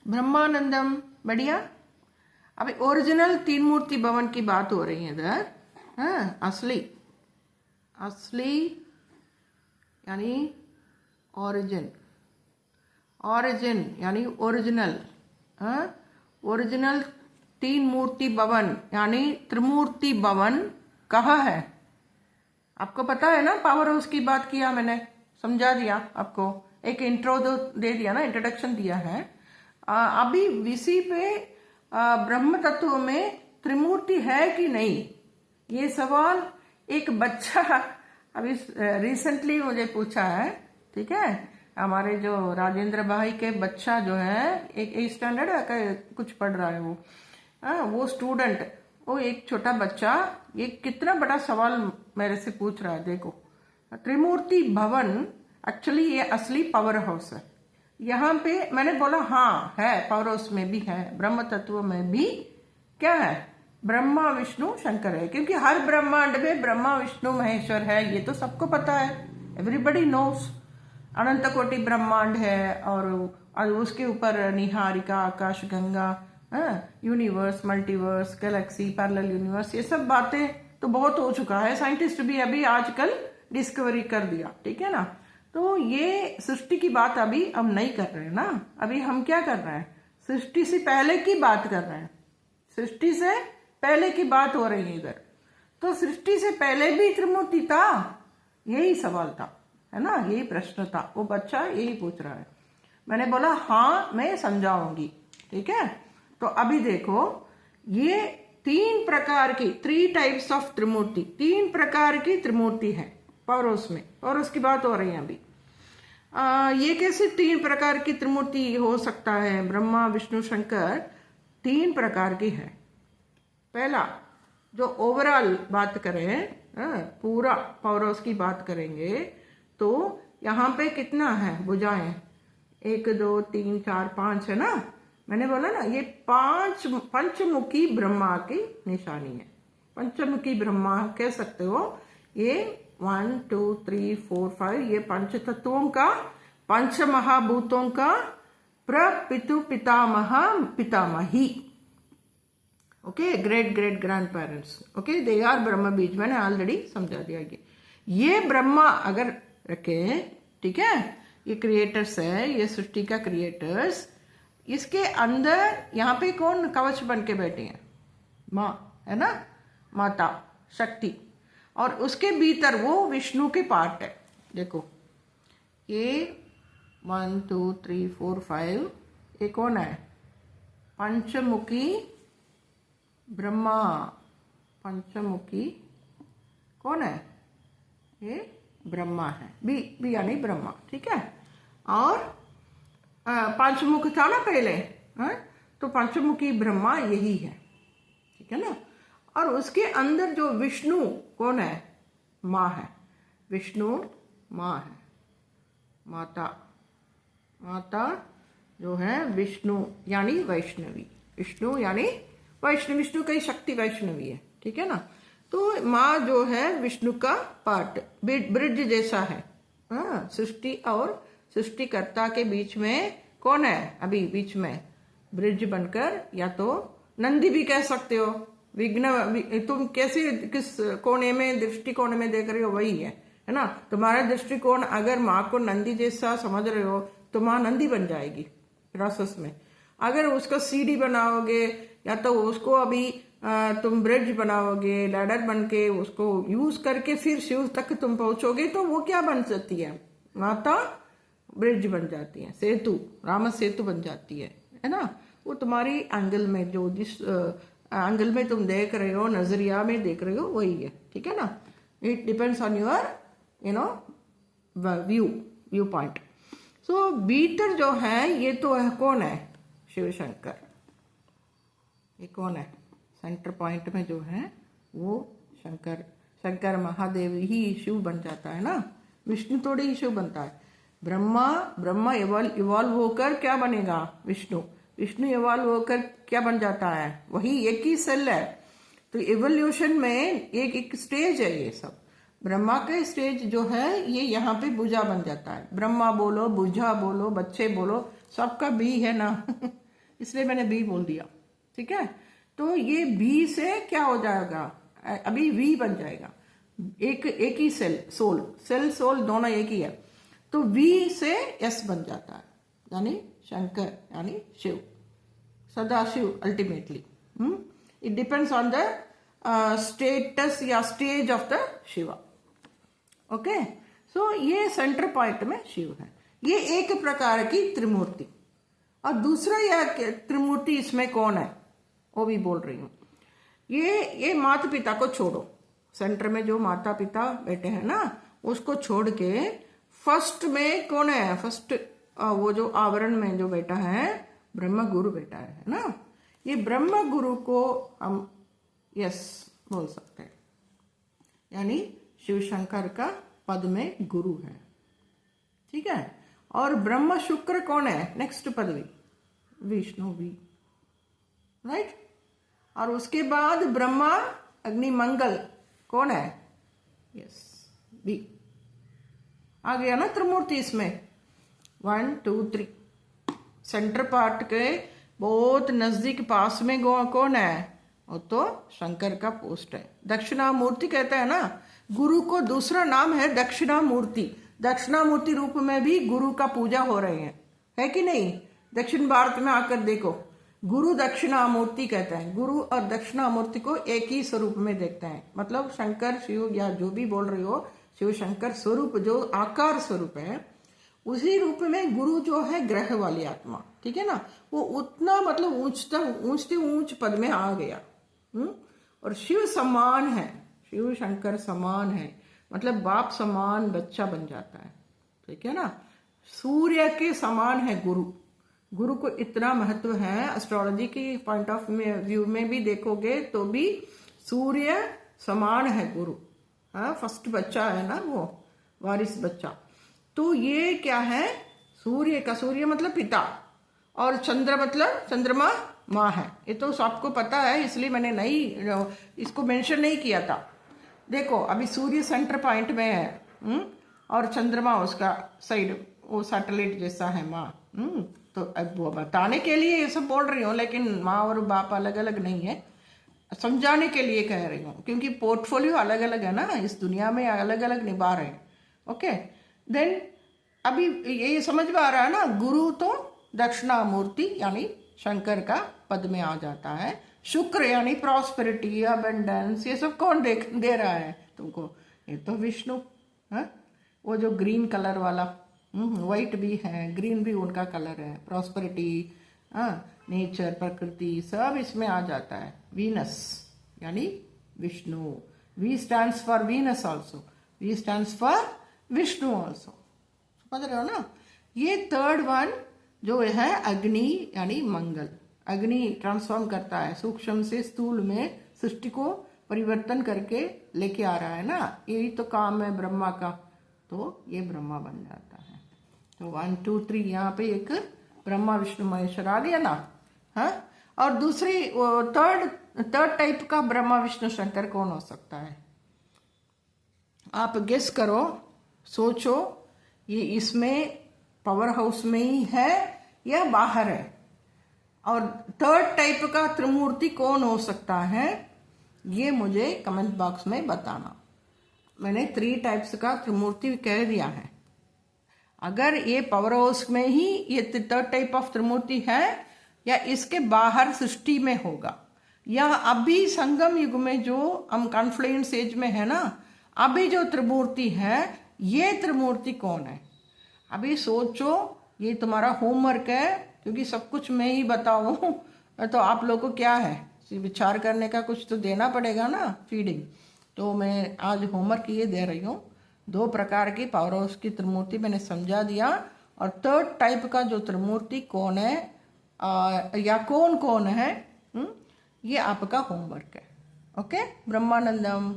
ब्रह्मानंदम। बढ़िया। अभी ओरिजिनल तीन मूर्ति भवन की बात हो रही है इधर। हाँ, असली असली यानी ओरिजिन, ओरिजिन यानी ओरिजिनल। हाँ, ओरिजिनल तीन मूर्ति भवन यानी त्रिमूर्ति भवन कहाँ है? आपको पता है ना, पावर हाउस की बात किया मैंने, समझा दिया आपको, एक इंट्रो दे दिया ना, इंट्रोडक्शन दिया है। अभी इसी पे ब्रह्म तत्व में त्रिमूर्ति है कि नहीं, ये सवाल एक बच्चा अभी रिसेंटली मुझे पूछा है। ठीक है, हमारे जो राजेंद्र भाई के बच्चा जो है, एक 8 स्टैंडर्ड कुछ पढ़ रहा है वो स्टूडेंट, वो एक छोटा बच्चा, ये कितना बड़ा सवाल मेरे से पूछ रहा है। देखो, त्रिमूर्ति भवन एक्चुअली ये असली पावर हाउस है। यहाँ पे मैंने बोला हाँ है, पावर हाउस में भी है, ब्रह्म तत्व में भी क्या है, ब्रह्मा विष्णु शंकर है। क्योंकि हर ब्रह्मांड में ब्रह्मा विष्णु महेश्वर है, ये तो सबको पता है, एवरीबडी नोस। अनंत कोटि ब्रह्मांड है और उसके ऊपर निहारिका, आकाश गंगा, universe, multiverse, galaxy, parallel universe, ये सब बातें तो बहुत हो चुका है, साइंटिस्ट भी अभी आजकल डिस्कवरी कर दिया। ठीक है ना, तो ये सृष्टि की बात अभी हम नहीं कर रहे हैं ना, अभी हम क्या कर रहे हैं, सृष्टि से पहले की बात कर रहे हैं, सृष्टि से पहले की बात हो रही है इधर। तो सृष्टि से पहले भी त्रिमूर्ति था, यही सवाल था, है ना, यही प्रश्न था, वो बच्चा यही पूछ रहा है। मैंने बोला हाँ मैं समझाऊंगी। ठीक है, तो अभी देखो, ये तीन प्रकार की, 3 टाइप्स ऑफ त्रिमूर्ति, 3 प्रकार की त्रिमूर्ति है पौरुष में, पौरुष की बात हो रही है अभी। ये कैसे 3 प्रकार की त्रिमूर्ति हो सकता है? ब्रह्मा विष्णु शंकर 3 प्रकार की है। पहला जो ओवरऑल बात करें, पूरा पौरुष की बात करेंगे, तो यहाँ पे कितना है भुजाएं, 1 2 3 4 5 है ना। मैंने बोला ना, ये 5 पंचमुखी ब्रह्मा की निशानी है, पंचमुखी ब्रह्मा कह सकते हो। ये 1 2 3 4 5 ये पंच तत्वों का, पंच महाभूतों का प्रपितु पितामह पितामही, okay, great great grand parents, okay, they are ब्रह्म बीज, मैंने ऑलरेडी समझा दिया। ये ब्रह्मा अगर रखें, ठीक है, ये क्रिएटर्स है, ये सृष्टि का क्रिएटर्स, इसके अंदर यहाँ पे कौन कवच बन के बैठे हैं? माँ, है ना, माता शक्ति, और उसके भीतर वो विष्णु के पार्ट है। देखो ये 1 2 3 4 5, ये कौन है? पंचमुखी ब्रह्मा, पंचमुखी कौन है? ये ब्रह्मा है, बी यानी ब्रह्मा। ठीक है, और पंचमुख था ना पहले, तो पंचमुखी ब्रह्मा यही है। ठीक है ना, और उसके अंदर जो विष्णु कौन है? माँ है, विष्णु माँ है, माता, माता जो है विष्णु यानी वैष्णवी, विष्णु यानी वैष्णव, विष्णु की शक्ति वैष्णवी है। ठीक है ना, तो माँ जो है विष्णु का पार्ट, ब्रिज जैसा है। सृष्टि और सृष्टिकर्ता के बीच में कौन है? अभी बीच में ब्रिज बनकर, या तो नंदी भी कह सकते हो, विघ्न, तुम कैसे किस कोने में, दृष्टिकोण में देख रहे हो, वही है ना। तुम्हारा दृष्टिकोण अगर माँ को नंदी जैसा समझ रहे हो तो माँ नंदी बन जाएगी प्रोसेस में। अगर उसका सीढ़ी बनाओगे, या तो उसको अभी तुम ब्रिज बनाओगे, लैडर बन के उसको यूज करके फिर शिव तक तुम पहुंचोगे, तो वो क्या बन सकती है? माता ब्रिज बन जाती है, सेतु, राम सेतु बन जाती है ना। वो तुम्हारी एंगल में, जो जिस एंगल में तुम देख रहे हो, नजरिया में देख रहे हो, वही है। ठीक है ना, it depends on your view point. So भीतर जो है, ये तो है कौन है? शिव शंकर। ये कौन है? सेंटर पॉइंट में जो है वो शंकर, शंकर महादेव ही शिव बन जाता है ना, विष्णु थोड़ी ही शिव बनता है। ब्रह्मा इवॉल्व होकर क्या बनेगा? विष्णु, विष्णु इवॉल्व होकर क्या बन जाता है? वही एक ही सेल है। तो इवोल्यूशन में एक स्टेज है ये सब। ब्रह्मा का स्टेज जो है, ये यहाँ पे भुजा बन जाता है। ब्रह्मा बोलो, भुजा बोलो, बच्चे बोलो, सबका भी है ना इसलिए मैंने बी बोल दिया, ठीक है। तो ये बी से क्या हो जाएगा, अभी वी बन जाएगा, एक ही सेल सोल दोनों एक ही है, तो वी से एस बन जाता है, यानी शंकर यानी Shiv, Sadashiv ultimately. It depends on the status या stage of the Shiva. Okay, so ये सेंटर पॉइंट में शिव है। ये एक प्रकार की त्रिमूर्ति। और दूसरा यह त्रिमूर्ति इसमें कौन है वो भी बोल रही हूं। ये माता पिता को छोड़ो, सेंटर में जो माता पिता बैठे हैं ना उसको छोड़ के फर्स्ट में कौन है, फर्स्ट वो जो आवरण में जो बैठा है ब्रह्म गुरु बैठा है ना। ये ब्रह्म गुरु को हम यस बोल सकते हैं, यानी शिव शंकर का पद में गुरु है, ठीक है। और ब्रह्म शुक्र कौन है, नेक्स्ट पदवी विष्णु वी, राइट। और उसके बाद ब्रह्मा अग्नि मंगल कौन है, यस बी। आ गया ना त्रिमूर्ति इसमें, 1 2 3। सेंटर पार्ट के बहुत नजदीक पास में कौन है, वो तो शंकर का पोस्ट है। दक्षिणामूर्ति कहते हैं ना, गुरु को दूसरा नाम है दक्षिणामूर्ति। दक्षिणामूर्ति रूप में भी गुरु का पूजा हो रहे हैं, है कि नहीं। दक्षिण भारत में आकर देखो, गुरु दक्षिणामूर्ति कहते हैं। गुरु और दक्षिणामूर्ति को एक ही स्वरूप में देखते हैं, मतलब शंकर शिव या जो भी बोल रही हो, शिव शंकर स्वरूप जो आकार स्वरूप है उसी रूप में गुरु जो है ग्रह वाली आत्मा, ठीक है ना। वो उतना मतलब ऊंचते ऊंच पद में आ गया। और शिव समान है, शिव शंकर समान है, मतलब बाप समान बच्चा बन जाता है, ठीक है ना। सूर्य के समान है गुरु। गुरु को इतना महत्व है, एस्ट्रोलॉजी की पॉइंट ऑफ व्यू में भी देखोगे तो भी सूर्य समान है गुरु। हाँ, फर्स्ट बच्चा है ना वो, वारिस बच्चा। तो ये क्या है, सूर्य का, सूर्य मतलब पिता, और चंद्र मतलब चंद्रमा माँ है। ये तो सबको पता है, इसलिए मैंने नहीं इसको मेंशन नहीं किया था। देखो अभी सूर्य सेंटर पॉइंट में है, और चंद्रमा उसका साइड वो सैटेलाइट जैसा है माँ। तो अब वो बताने के लिए ये सब बोल रही हूँ, लेकिन माँ और बाप अलग अलग नहीं है, समझाने के लिए कह रही हूँ, क्योंकि पोर्टफोलियो अलग अलग है ना, इस दुनिया में अलग अलग निभा रहे हैं। ओके, देन अभी ये समझ में आ रहा है ना, गुरु तो दक्षिणामूर्ति यानी शंकर का पद में आ जाता है। शुक्र यानी प्रॉस्पेरिटी, अबंडेंस, ये सब कौन दे रहा है तुमको, ये तो विष्णु है। वो जो ग्रीन कलर वाला, व्हाइट भी है, ग्रीन भी उनका कलर है, प्रॉस्पेरिटी, नेचर, प्रकृति सब इसमें आ जाता है। वीनस यानी Vishnu, V stands for Venus also, V stands for Vishnu also, समझ रहे हो ना। ये थर्ड वन जो है अग्नि यानी मंगल। अग्नि ट्रांसफॉर्म करता है, सूक्ष्म से स्थूल में सृष्टि को परिवर्तन करके लेके आ रहा है ना, यही तो काम है ब्रह्मा का। तो ये ब्रह्मा बन जाता है। तो 1 2 3 यहाँ पे एक ब्रह्मा विष्णु महेश्वर आ गया ना। हाँ, और दूसरी थर्ड टाइप का ब्रह्मा विष्णु शंकर कौन हो सकता है, आप गेस करो, सोचो। ये इसमें पावर हाउस में ही है या बाहर है, और थर्ड टाइप का त्रिमूर्ति कौन हो सकता है, ये मुझे कमेंट बॉक्स में बताना। मैंने 3 टाइप्स का त्रिमूर्ति कह दिया है। अगर ये पावर हाउस में ही ये थर्ड टाइप ऑफ त्रिमूर्ति है, या इसके बाहर सृष्टि में होगा, या अभी संगम युग में जो हम कॉन्फ्लुएंस एज में है ना, अभी जो त्रिमूर्ति है, ये त्रिमूर्ति कौन है। अभी सोचो, ये तुम्हारा होमवर्क है, क्योंकि सब कुछ मैं ही बताऊं तो आप लोगों को क्या है, विचार करने का कुछ तो देना पड़ेगा ना, फीडिंग। तो मैं आज होमवर्क ये दे रही हूँ, 2 प्रकार की पावर हाउस की त्रिमूर्ति मैंने समझा दिया, और थर्ड टाइप का जो त्रिमूर्ति कौन है या कौन कौन है, ये आपका होमवर्क है। ओके, ब्रह्मानंदम।